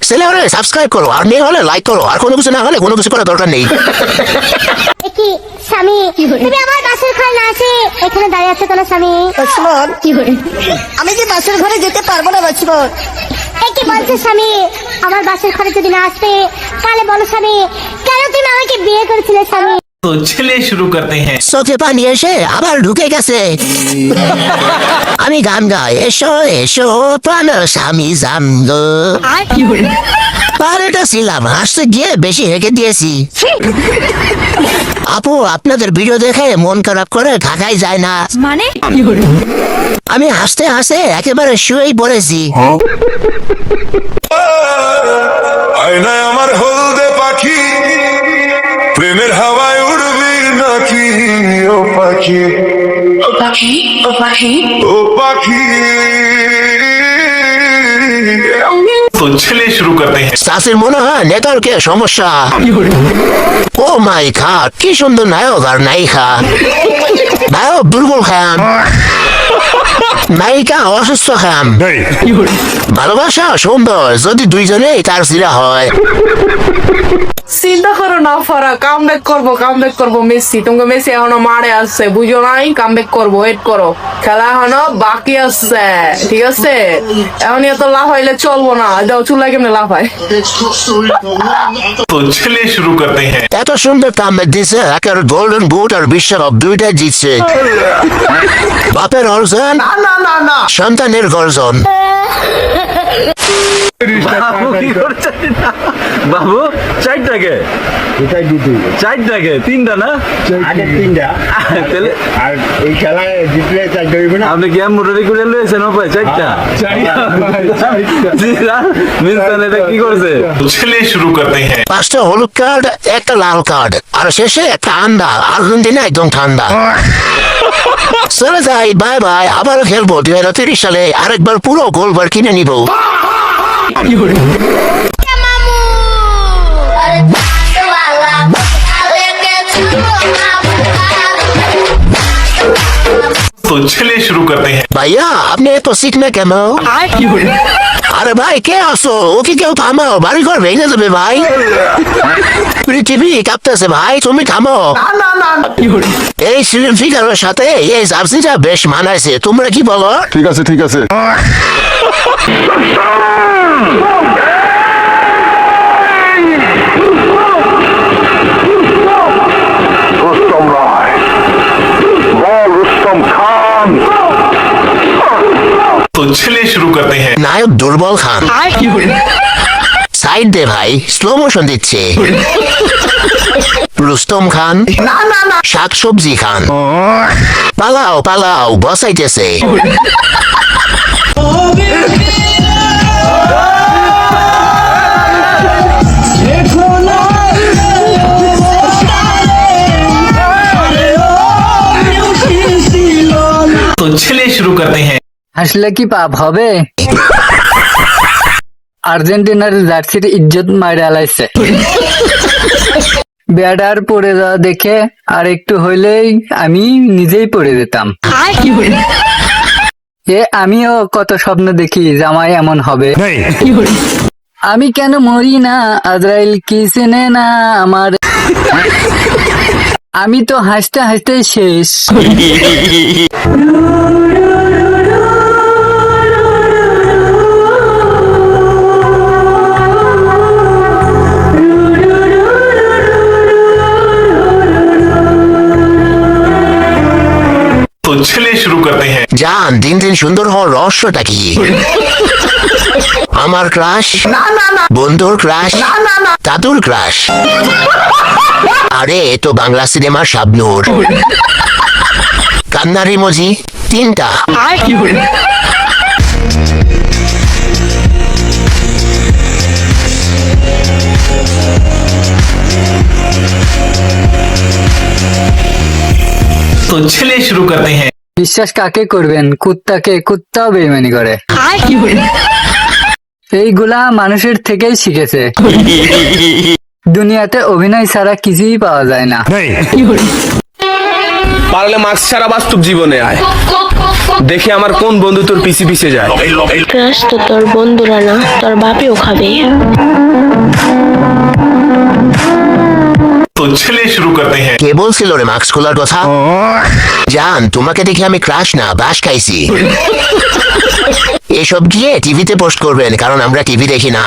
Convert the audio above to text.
ছেলে হলে সাবস্ক্রাইব করো, আর মেয়ে হলে লাইক করো, আর কোনো কিছু না হলে কোনো কিছু করার দরকার নেই। কি স্বামী, তুমি আমার বাসের ঘরে না আসে এখানে দাঁড়িয়ে আছো কেন স্বামী? লক্ষ্মণ, আমি যে বাসের ঘরে যেতে পারবো না লক্ষ্মণ। কি বলছো স্বামী? আমার বাসের ঘরে যদি না আসতে তাহলে বলো স্বামী, কেন তুমি আমাকে বিয়ে করেছিলে স্বামী? तो चलिए शुरू करते हैं। চোখে পানি এসে আবার ঢুকে গেছে। আমি গান গাই, এসো এসো প্রাণ স্বামী জানলো। আর এটা ছিলাম, হাসতে গিয়ে বেশি হেঁকে দিয়েছি। আপু, আপনাদের ভিডিও দেখে মন খারাপ করে থাকাই যায় না। মানে আমি হাসতে হাসতে একেবারে শুয়েই পড়েছি। আয়নায় আমার হলদে পাখি, প্রেমের হাওয়ায় উড়বি নাকি? ও পাখি, ও পাখি, ও পাখি, ও পাখি। तो चलिए शुरू करते हैं। চাষির মনে হয় নেটওয়ার্কে সমস্যা। ও মাই গড, কি সুন্দর নায়ক আর নায়িকা। নায়ক দুর্বল খান, নায়িকা অসুস্থ খান। ভালোবাসা সুন্দর যদি দুইজনেই তার সিরা হয়। চিন্তা করো না ফারা, কাম ব্যাক করবো মেসি। তোমাকে মেসি এখনো মারে আসছে, বুঝো নাই? কাম ব্যাক করবো, ওয়েট করো। খেলা এখনো বাকি আছে, ঠিক আছে? এখন এত লাভ হইলে চলবো না। যাও, চুলাই কেমনে লাভ হয়? तो चलिए शुरू करते हैं। এত সুন্দর কামব্যাক দিচ্ছে, একেবারে গোল্ডেন বুট আর বিশ্বকাপ দুইটাই জিতছে। বাপের অর্জন, সন্তানের গর্জন। বাবু চারটাকে চারটাকে তিনটা না আর এই খেলায় জিতলে চারটা হইবে না। আপনি গেম মোটরি করে লয়েছেন ও ভাই চারটা এটা কি করছে? तो चलिए शुरू करते हैं। 5টা হলুদ কার্ড, একটা লাল কার্ড, আর শেষে একটা আন্ডা। আর্জেন্টিনা একদম ঠান্ডা। চলে যাই, বাই বাই। আবারও খেলবো 2030 সালে, আরেকবার পুরো গোলবার কিনে নিব। तो चलिए शुरू करते हैं। ভাইয়া, আপনি এত শিখনে কেন? আরে ভাই, কে আসো? ওকে কেউ থামাও, বাড়ি ঘর ভেঙে যাবে ভাই। পৃথিবী কাঁপতেছে ভাই, তুমি থামো। এই সিলিম ফিগারের সাথে এই জার্সিটা বেশ মানাইছে, তোমরা কি বলো? ঠিক আছে, ঠিক আছে। রুস্তম রায়, বল রুস্তম খান। तो चलिए शुरू करते हैं। নায়ক দুর্বল খান। সাইড দে ভাই, স্লো মোশন দিচ্ছে। রুস্তম খান, শাক সবজি খান। পালাও পালাও, বসাইতেছে। तो चलिए शुरू करते हैं। হাসলে কি পাপ হবে? আর্জেন্টিনার জার্সির ইজ্জত মাইরে আলাইছে। ব্যাটার পড়ে যাওয়া দেখে আর একটু হইলেই আমি নিজেই পড়ে যেতাম। আমিও কত স্বপ্ন দেখি জামাই এমন হবে। আমি কেন মরি না, আজরাইল কি চেনে না আমার। আমি তো হাসতে হাসতে শেষ। तो चलिए शुरू करते हैं। জান, দিন দিন সুন্দর হওয়ার রহস্যটা কি? আমার ক্রাশ, বন্ধুর ক্রাশ, দাদুর ক্রাশ। আরে এ তো বাংলা সিনেমার শাবনূর। কান্নার ইমোজি 3টা। तो चलिए शुरू करते हैं। বিশ্বাস কাকে করবেন? কুত্তাকে। কুত্তাও বেইমানি করে। এইগুলা মানুষের থেকেই শিখেছে। দুনিয়াতে অভিনয় ছাড়া কিছুই পাওয়া যায় না। পারলে মাস্ক ছাড়া বাস্তব জীবনে আয়। দেখে আমার কোন বন্ধু তোর পিছে পিছে যায়। ক্রাশ তো তোর বন্ধুরা না, তোর বাপেও খাবে। तो चलिए शुरू करते हैं। কে বলছিল রে মাস্ক খোলার কথা? জান, তোমাকে দেখে আমি ক্রাশ না বাস খাইছি। এসব গিয়ে টিভিতে পোস্ট করবেন, কারণ আমরা টিভি দেখি না।